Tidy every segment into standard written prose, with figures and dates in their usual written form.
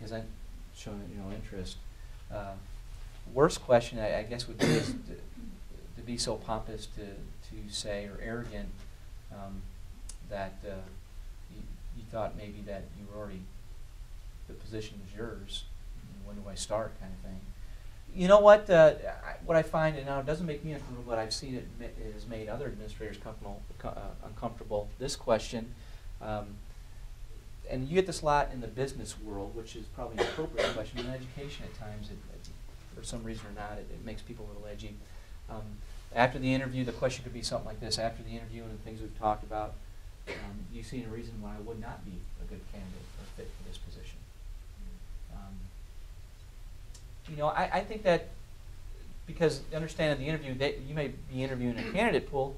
because I'm showing interest. Worst question, I guess, would be is to be so pompous to say, or arrogant, that you thought maybe that you were already, the position was yours. When do I start, kind of thing. You know what? What I find, and now it doesn't make me uncomfortable, but I've seen it has made other administrators uncomfortable. This question, and you get this a lot in the business world, which is probably an appropriate question. In education, at times, for some reason or not, it makes people a little edgy. After the interview, the question could be something like this: after the interview and the things we've talked about, do you see any reason why I would not be a good candidate or fit for this position? I think that because understand in the interview that you may be interviewing a candidate pool,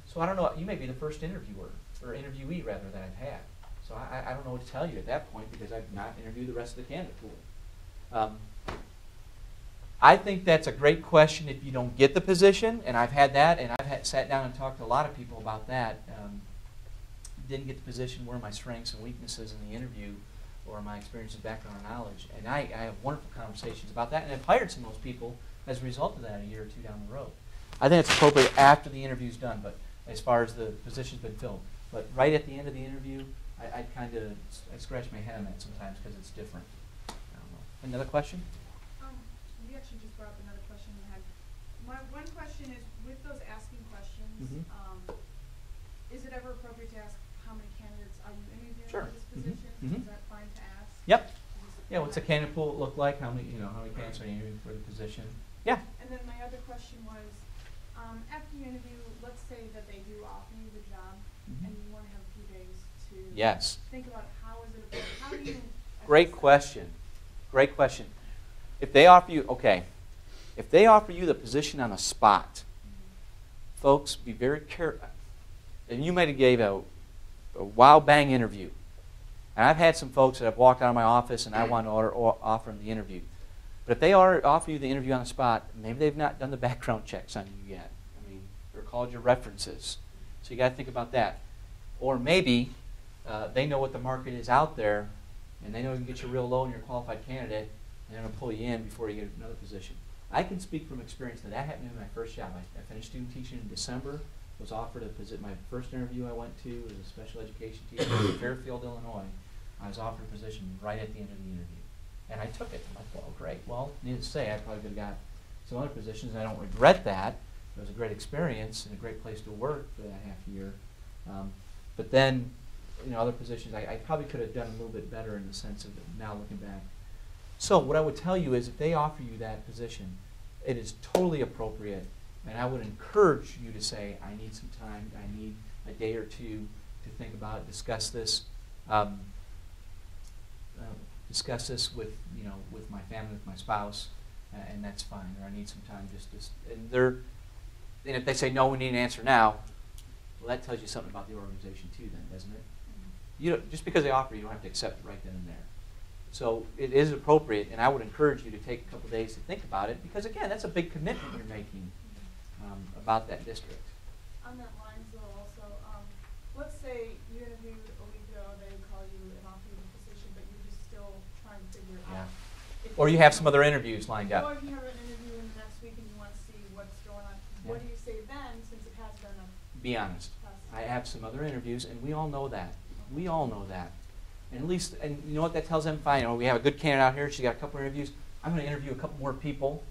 so I don't know, you may be the first interviewer, or interviewee rather, that I've had. So I don't know what to tell you at that point because I've not interviewed the rest of the candidate pool. I think that's a great question if you don't get the position, and I've had that, and I've sat down and talked to a lot of people about that. Didn't get the position, what are my strengths and weaknesses in the interview, or my experience and background and knowledge. And I have wonderful conversations about that, and I've hired some of those people as a result of that a year or two down the road. I think it's appropriate after the interview's done, but as far as the position's been filled. But right at the end of the interview, I scratch my head on that sometimes because it's different. I don't know. Another question? You actually just brought up another question I had. My one question is, with those asking questions, is it ever appropriate to ask how many candidates are you interviewing for this position? Is that fine to ask? Yep. Yeah, what's the candidate pool look like? How many candidates are you interviewing for the position? Yeah. And then my other question was, after you interview, let's say that they do offer you the job, and you want to have a few days to think about how do you... Great question. Great question. If they offer you, if they offer you the position on the spot, folks, be very careful. And you might have gave a wow bang interview. And I've had some folks that have walked out of my office and I want to offer them the interview. But if they offer you the interview on the spot, maybe they've not done the background checks on you yet. I mean, they're called your references. So you got to think about that. Or maybe they know what the market is out there and they know you can get you real low and you're a qualified candidate and they're going to pull you in before you get another position. I can speak from experience that happened in my first job. I finished student teaching in December, was offered a position. My first interview I went to was a special education teacher in Fairfield, Illinois. I was offered a position right at the end of the interview. And I took it. I'm like, well, great. Well, needless to say, I probably could have got some other positions. I don't regret that. It was a great experience and a great place to work for that half year. But then, other positions, I probably could have done a little bit better in the sense of now looking back. So what I would tell you is if they offer you that position, it is totally appropriate. And I would encourage you to say, I need some time, I need a day or two to think about it, discuss this with my family, with my spouse, and that's fine. Or I need some time and if they say, no, we need an answer now, well, that tells you something about the organization too then, doesn't it? Just because they offer you don't have to accept it right then and there. So it is appropriate, and I would encourage you to take a couple days to think about it, because again, that's a big commitment you're making about that district. On that line, though, also, let's say you interviewed a week ago, they call you and offer you the position, but you're just still trying to figure it out. Or you have some other interviews lined up. Or if you have an interview in the next week and you want to see what's going on, what do you say then, since it has been a... Be honest. I have some other interviews, and we all know that. We all know that. And at least, and you know what that tells them? Fine, we have a good candidate out here. She's got a couple of interviews. I'm going to interview a couple more people,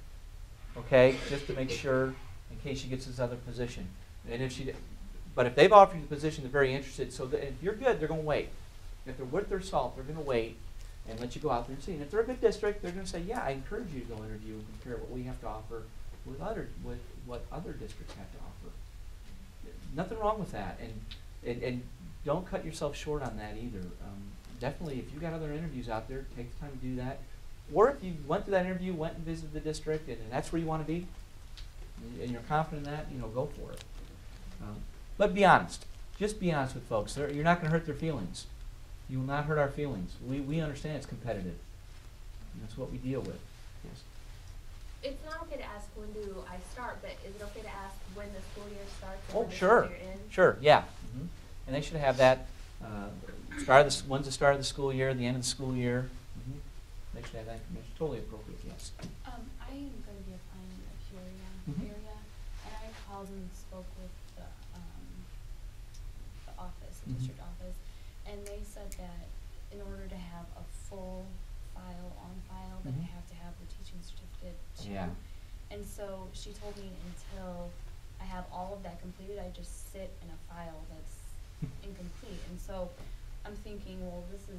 just to make sure in case she gets this other position. And but if they've offered you the position, they're very interested. So if you're good, they're going to wait. If they're worth their salt, they're going to wait and let you go out there and see. And if they're a good district, they're going to say, yeah, I encourage you to go interview and compare what we have to offer with what other districts have to offer. Nothing wrong with that. And don't cut yourself short on that either. Definitely, if you've got other interviews out there, take the time to do that. Or if you went to that interview, went and visited the district, and that's where you want to be, and you're confident in that, go for it. But be honest. Just be honest with folks. You're not going to hurt their feelings. You will not hurt our feelings. We understand it's competitive. And that's what we deal with. Yes. It's not okay to ask when do I start, but is it okay to ask when the school year starts? Oh, sure. Sure, yeah. And they should have that. When's the start of the school year, the end of the school year. make sure they have that information. Totally appropriate, yes. I am going to be applying in the Peoria area, and I called and spoke with the office, the district office, and they said that in order to have a full file on file, that I have to have the teaching certificate too. Yeah. And so she told me until I have all of that completed, I just sit in a file that's incomplete. And so I'm thinking, well, this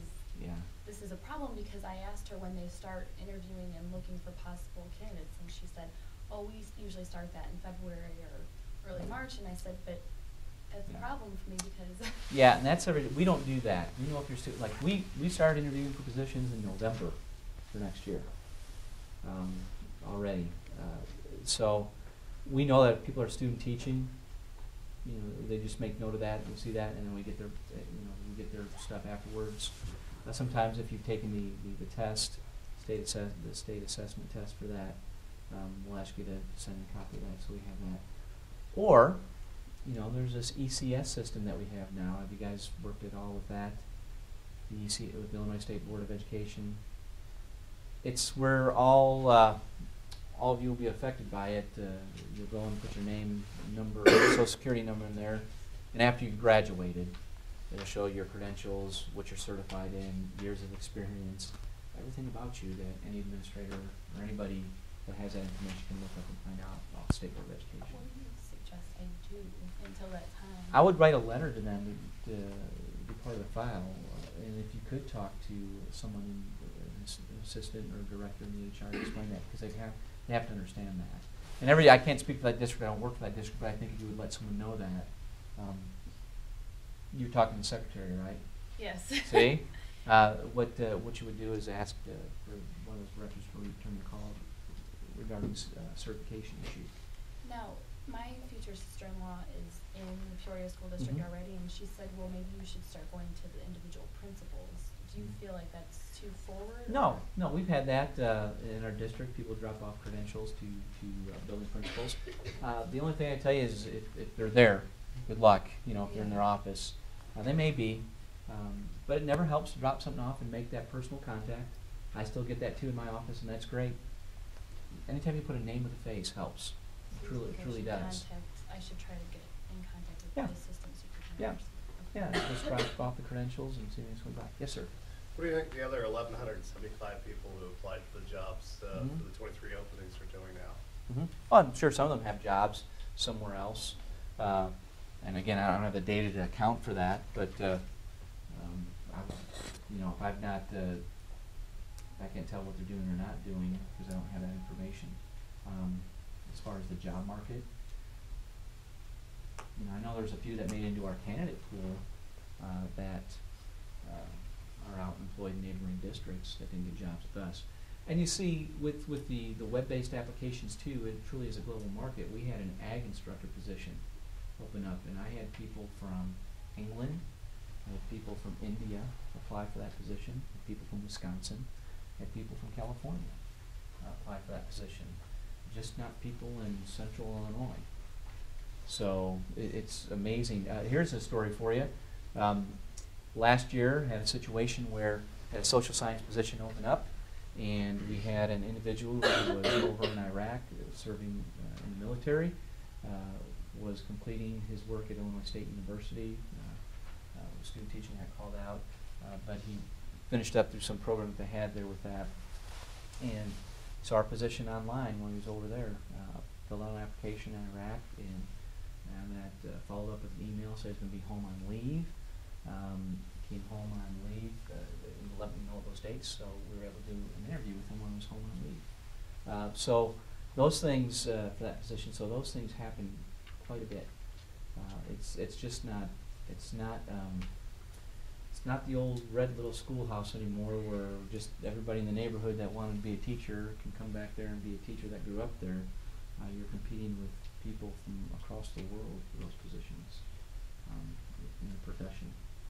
is a problem, because I asked her when they start interviewing and looking for possible candidates, and she said, oh, we usually start that in February or early March. And I said, but that's a problem for me, because yeah, and that's we don't do that. You know, if you're like we started interviewing for positions in November for next year already. So we know that people are student teaching. You know, they just make note of that. We'll see that, and then we get their stuff afterwards. Sometimes, if you've taken the test, the state assessment test for that, we'll ask you to send a copy of that, so we have that. Or, you know, there's this ECS system that we have now. Have you guys worked at all with that? With the Illinois State Board of Education. It's where all of you will be affected by it. You'll go and put your name, number, social security number in there, and after you've graduated, it'll show your credentials, what you're certified in, years of experience, everything about you that any administrator or anybody that has that information can look up and find out about the State Board of Education. what do you suggest I do until that time? I would write a letter to them to be part of the file, and if you could talk to someone, an assistant or director in the HR, to explain that, because they have to understand that. And I can't speak for that district. I don't work for that district, but I think if you would let someone know that. You're talking to the secretary, right? Yes. See, what you would do is ask for one of those directors to return the call regarding certification issue. Now, my future sister-in-law is in the Peoria School District already, and she said, well, maybe you should start going to the individual principals. Do you feel like that's too forward? No, we've had that in our district. People drop off credentials to building principals. The only thing I tell you is if they're there, good luck. You know, if they're in their office, they may be, but it never helps to drop something off and make that personal contact. I still get that too in my office, and that's great. Anytime you put a name with a face helps. It truly does. I should try to get in contact with Yeah. the assistant superintendent. Yeah, just drop off the credentials and see what's going back. Yes, sir. What do you think the other 1,175 people who applied for the jobs for the 23 openings are doing now? Well, I'm sure some of them have jobs somewhere else. And again, I don't have the data to account for that, but if I've not, I can't tell what they're doing or not doing because I don't have that information. As far as the job market, I know there's a few that made into our candidate pool that are out employed in neighboring districts that didn't get jobs with us. And you see, with the web-based applications too, it truly is a global market. We had an ag instructor position open up, and I had people from England, I had people from India apply for that position, I had people from Wisconsin, I had people from California apply for that position. Just not people in central Illinois. So it's amazing. Here's a story for you. Last year, had a situation where had a social science position open up, and we had an individual who was over in Iraq serving in the military, was completing his work at Illinois State University, student teaching, I called out, but he finished up through some program they had there with that, and saw our position online when he was over there, filled out an application in Iraq, and that followed up with an email, said he's going to be home on leave. Came home on leave and let me know those dates, so we were able to do an interview with him when he was home on leave. So those things for that position, so those things happen quite a bit. It's just not it's not the old red little schoolhouse anymore, where just everybody in the neighborhood that wanted to be a teacher can come back there and be a teacher that grew up there. You're competing with people from across the world for those positions in the profession.